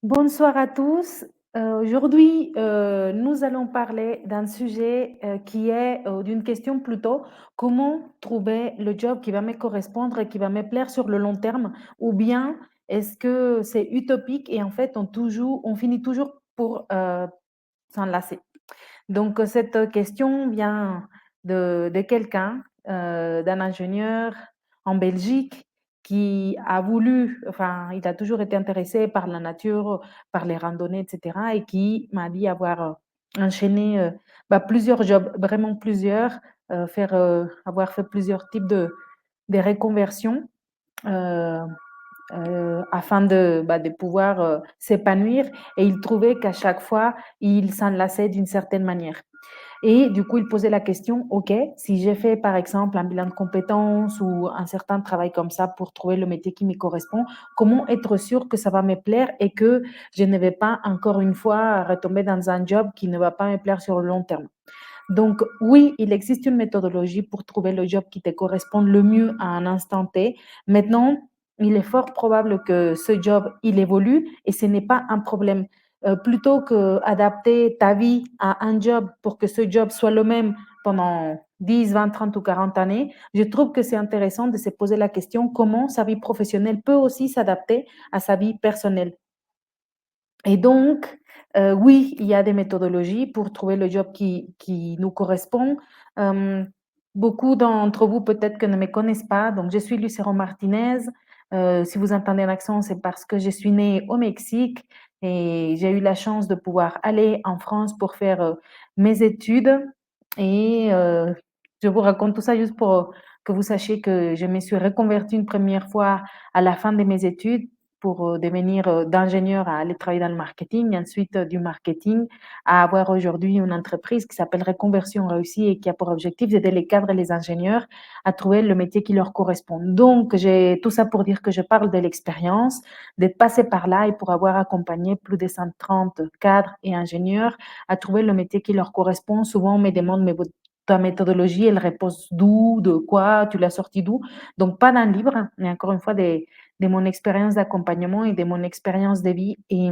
Bonsoir à tous. Aujourd'hui, nous allons parler d'un sujet qui est d'une question plutôt, comment trouver le job qui va me correspondre et qui va me plaire sur le long terme, ou bien est-ce que c'est utopique et en fait on finit toujours pour s'en lasser. Donc, cette question vient de quelqu'un, d'un ingénieur en Belgique qui a voulu, enfin, il a toujours été intéressé par la nature, par les randonnées, et cetera, et qui m'a dit avoir enchaîné plusieurs jobs, vraiment plusieurs, avoir fait plusieurs types de reconversions. euh, Afin de pouvoir s'épanouir, et il trouvait qu'à chaque fois, il s'enlaçait d'une certaine manière. Et du coup, il posait la question, OK, si j'ai fait par exemple un bilan de compétences ou un certain travail comme ça pour trouver le métier qui me correspond, comment être sûr que ça va me plaire et que je ne vais pas encore une fois retomber dans un job qui ne va pas me plaire sur le long terme? Donc, oui, il existe une méthodologie pour trouver le job qui te correspond le mieux à un instant T. Maintenant, il est fort probable que ce job, il évolue et ce n'est pas un problème. Plutôt que adapter ta vie à un job pour que ce job soit le même pendant 10, 20, 30 ou 40 années, je trouve que c'est intéressant de se poser la question comment sa vie professionnelle peut aussi s'adapter à sa vie personnelle. Et donc, oui, il y a des méthodologies pour trouver le job qui nous correspond. Hem, Beaucoup d'entre vous peut-être que ne me connaissent pas, donc je suis Lucero Martinez. Si vous entendez un accent, c'est parce que je suis née au Mexique et j'ai eu la chance de pouvoir aller en France pour faire, mes études et je vous raconte tout ça juste pour, que vous sachiez que je me suis reconvertie une première fois à la fin de mes études pour devenir d'ingénieur à aller travailler dans le marketing, et ensuite du marketing à avoir aujourd'hui une entreprise qui s'appelle Reconversion Réussie et qui a pour objectif d'aider les cadres et les ingénieurs à trouver le métier qui leur correspond. Donc, j'ai tout ça pour dire que je parle de l'expérience, d'être passé par là et pour avoir accompagné plus de 130 cadres et ingénieurs à trouver le métier qui leur correspond. Souvent, on me demande, mais ta méthodologie, elle repose d'où, de quoi, tu l'as sortie d'où? Donc, pas d'un livre, mais encore une fois, de mon expérience d'accompagnement et de mon expérience de vie. Et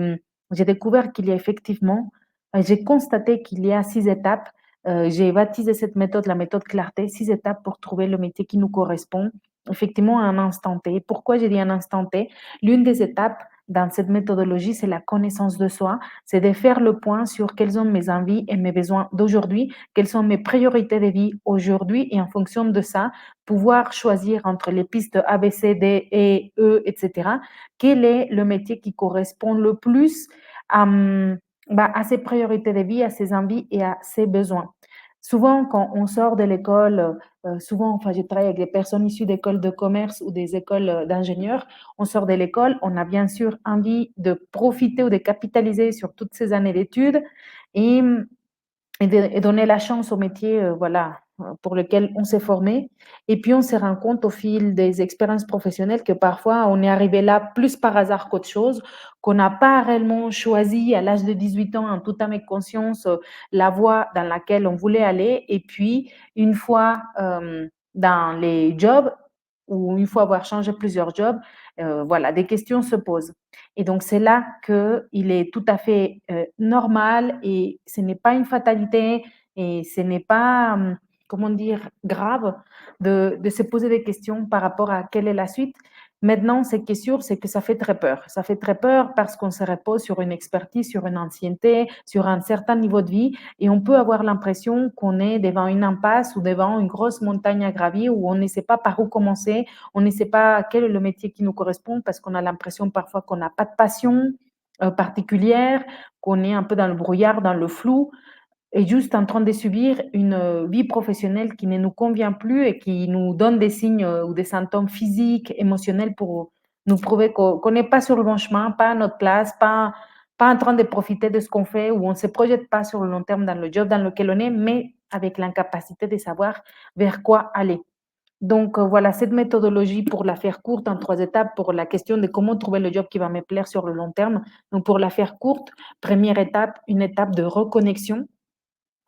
j'ai découvert qu'il y a effectivement, j'ai constaté qu'il y a 6 étapes. J'ai baptisé cette méthode la méthode clarté, 6 étapes pour trouver le métier qui nous correspond, effectivement, à un instant T. Pourquoi j'ai dit un instant T? L'une des étapes dans cette méthodologie, c'est la connaissance de soi, c'est de faire le point sur quelles sont mes envies et mes besoins d'aujourd'hui, quelles sont mes priorités de vie aujourd'hui, et en fonction de ça, pouvoir choisir entre les pistes A, B, C, D, E, etc. Quel est le métier qui correspond le plus à, à ses priorités de vie, à ses envies et à ses besoins? Souvent, quand on sort de l'école, souvent, enfin, je travaille avec des personnes issues d'écoles de commerce ou des écoles d'ingénieurs. On sort de l'école, on a bien sûr envie de profiter ou de capitaliser sur toutes ces années d'études et, et donner la chance au métier, voilà, pour lequel on s'est formé. Et puis, on se rend compte au fil des expériences professionnelles que parfois, on est arrivé là plus par hasard qu'autre chose, qu'on n'a pas réellement choisi à l'âge de 18 ans, en toute âme et conscience, la voie dans laquelle on voulait aller. Et puis, une fois dans les jobs, ou une fois avoir changé plusieurs jobs, voilà, des questions se posent. Et donc, c'est là qu'il est tout à fait normal, et ce n'est pas une fatalité et ce n'est pas, comment dire, grave de se poser des questions par rapport à quelle est la suite. Maintenant, ce qui est sûr, c'est que ça fait très peur. Ça fait très peur parce qu'on se repose sur une expertise, sur une ancienneté, sur un certain niveau de vie, et on peut avoir l'impression qu'on est devant une impasse ou devant une grosse montagne à gravir où on ne sait pas par où commencer, on ne sait pas quel est le métier qui nous correspond parce qu'on a l'impression parfois qu'on n'a pas de passion particulière, qu'on est un peu dans le brouillard, dans le flou, et juste en train de subir une vie professionnelle qui ne nous convient plus et qui nous donne des signes ou des symptômes physiques, émotionnels pour nous prouver qu'on n'est pas sur le bon chemin, pas à notre place, pas en train de profiter de ce qu'on fait, ou on ne se projette pas sur le long terme dans le job dans lequel on est, mais avec l'incapacité de savoir vers quoi aller. Donc, voilà, cette méthodologie, pour la faire courte, en 3 étapes, pour la question de comment trouver le job qui va me plaire sur le long terme. Donc, pour la faire courte, première étape, une étape de reconnexion.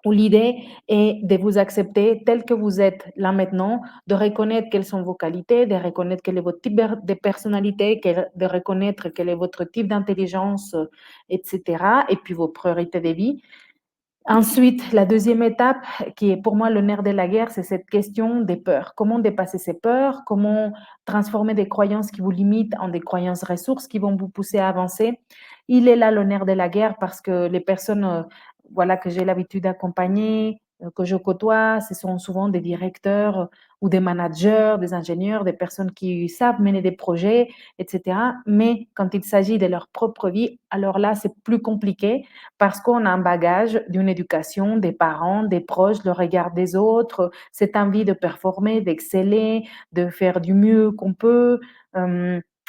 où l'idée est de vous accepter tel que vous êtes là maintenant, de reconnaître quelles sont vos qualités, de reconnaître quel est votre type de personnalité, de reconnaître quel est votre type d'intelligence, etc. Et puis vos priorités de vie. Ensuite, la deuxième étape, qui est pour moi le nerf de la guerre, c'est cette question des peurs. Comment dépasser ces peurs? Comment transformer des croyances qui vous limitent en des croyances ressources qui vont vous pousser à avancer? Il est là le nerf de la guerre parce que les personnes, voilà, que j'ai l'habitude d'accompagner, que je côtoie, ce sont souvent des directeurs ou des managers, des ingénieurs, des personnes qui savent mener des projets, etc. Mais quand il s'agit de leur propre vie, alors là, c'est plus compliqué parce qu'on a un bagage d'une éducation, des parents, des proches, le regard des autres, cette envie de performer, d'exceller, de faire du mieux qu'on peut,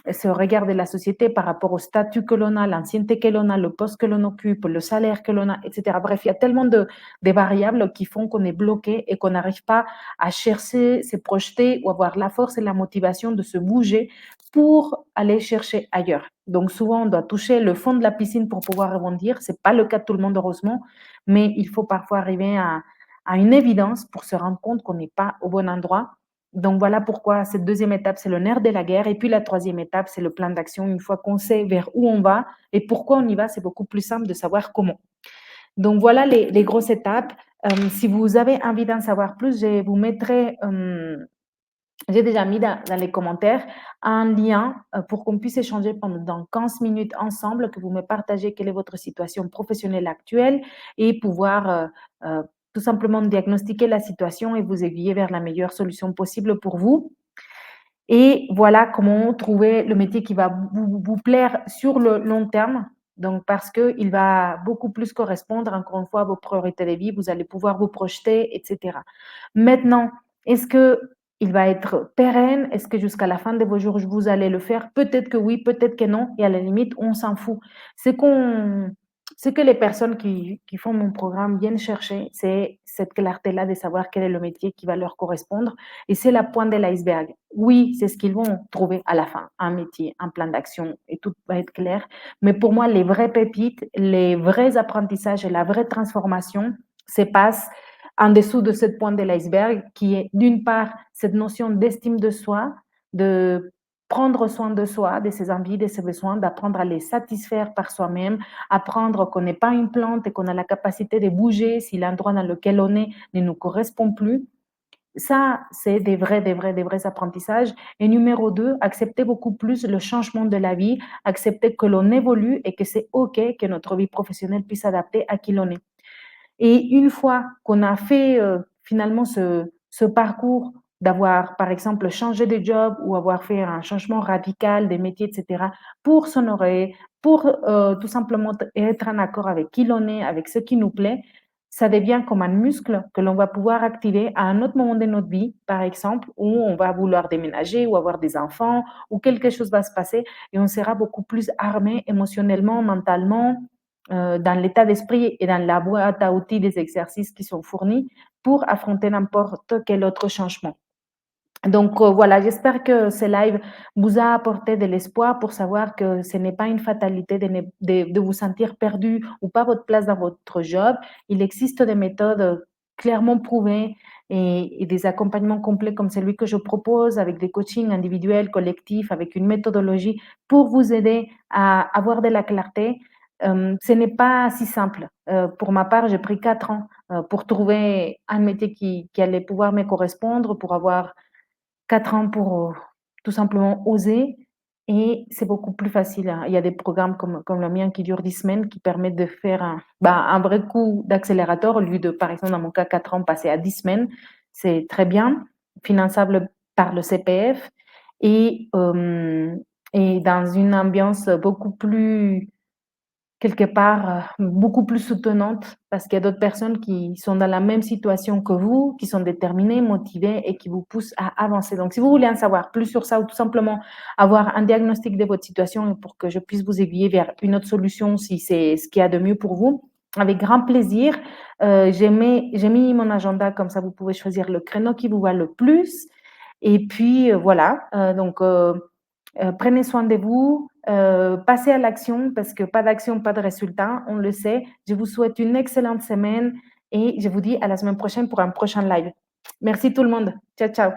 ce regard de la société par rapport au statut que l'on a, l'ancienneté que l'on a, le poste que l'on occupe, le salaire que l'on a, etc. Bref, il y a tellement de variables qui font qu'on est bloqué et qu'on n'arrive pas à chercher, se projeter ou avoir la force et la motivation de se bouger pour aller chercher ailleurs. Donc souvent, on doit toucher le fond de la piscine pour pouvoir rebondir. Ce n'est pas le cas de tout le monde, heureusement, mais il faut parfois arriver à une évidence pour se rendre compte qu'on n'est pas au bon endroit. Donc voilà pourquoi cette deuxième étape, c'est le nerf de la guerre. Et puis la troisième étape, c'est le plan d'action. Une fois qu'on sait vers où on va et pourquoi on y va, c'est beaucoup plus simple de savoir comment. Donc voilà les grosses étapes. Si vous avez envie d'en savoir plus, je vous mettrai j'ai déjà mis dans les commentaires un lien pour qu'on puisse échanger pendant 15 minutes ensemble, que vous me partagez quelle est votre situation professionnelle actuelle et pouvoir tout simplement diagnostiquer la situation et vous aiguiller vers la meilleure solution possible pour vous. Et voilà comment trouver le métier qui va vous plaire sur le long terme. Donc, parce qu'il va beaucoup plus correspondre, encore une fois, à vos priorités de vie, vous allez pouvoir vous projeter, etc. Maintenant, est-ce qu'il va être pérenne? Est-ce que jusqu'à la fin de vos jours, vous allez le faire? Peut-être que oui, peut-être que non. Et à la limite, on s'en fout. Ce que les personnes qui font mon programme viennent chercher, c'est cette clarté-là de savoir quel est le métier qui va leur correspondre. Et c'est la pointe de l'iceberg. Oui, c'est ce qu'ils vont trouver à la fin, un métier, un plan d'action, et tout va être clair. Mais pour moi, les vraies pépites, les vrais apprentissages et la vraie transformation se passent en dessous de cette pointe de l'iceberg, qui est d'une part cette notion d'estime de soi, de prendre soin de soi, de ses envies, de ses besoins, d'apprendre à les satisfaire par soi-même, apprendre qu'on n'est pas une plante et qu'on a la capacité de bouger si l'endroit dans lequel on est ne nous correspond plus. Ça, c'est des vrais apprentissages. Et numéro 2, accepter beaucoup plus le changement de la vie, accepter que l'on évolue et que c'est OK que notre vie professionnelle puisse s'adapter à qui l'on est. Et une fois qu'on a fait finalement ce parcours d'avoir, par exemple, changé de job ou avoir fait un changement radical des métiers, etc., pour s'honorer, pour tout simplement être en accord avec qui l'on est, avec ce qui nous plaît, ça devient comme un muscle que l'on va pouvoir activer à un autre moment de notre vie, par exemple, où on va vouloir déménager ou avoir des enfants, ou quelque chose va se passer et on sera beaucoup plus armé émotionnellement, mentalement, dans l'état d'esprit et dans la boîte à outils des exercices qui sont fournis pour affronter n'importe quel autre changement. Donc voilà, j'espère que ce live vous a apporté de l'espoir pour savoir que ce n'est pas une fatalité de vous sentir perdu ou pas votre place dans votre job. Il existe des méthodes clairement prouvées et des accompagnements complets comme celui que je propose avec des coachings individuels, collectifs, avec une méthodologie pour vous aider à avoir de la clarté. Ce n'est pas si simple. Pour ma part, j'ai pris 4 ans pour trouver un métier qui allait pouvoir me correspondre, pour avoir 4 ans pour tout simplement oser et c'est beaucoup plus facile, hein. Il y a des programmes comme le mien qui durent 10 semaines qui permettent de faire un vrai coup d'accélérateur au lieu de, par exemple, dans mon cas, 4 ans passés à 10 semaines. C'est très bien, finançable par le CPF et et dans une ambiance beaucoup plus quelque part, beaucoup plus soutenante parce qu'il y a d'autres personnes qui sont dans la même situation que vous, qui sont déterminées, motivées et qui vous poussent à avancer. Donc si vous voulez en savoir plus sur ça ou tout simplement avoir un diagnostic de votre situation pour que je puisse vous aiguiller vers une autre solution si c'est ce qu'il y a de mieux pour vous, avec grand plaisir. J'ai mis mon agenda comme ça vous pouvez choisir le créneau qui vous va le plus et puis, voilà, prenez soin de vous, passez à l'action parce que pas d'action, pas de résultat, on le sait. Je vous souhaite une excellente semaine et je vous dis à la semaine prochaine pour un prochain live. Merci tout le monde. Ciao, ciao.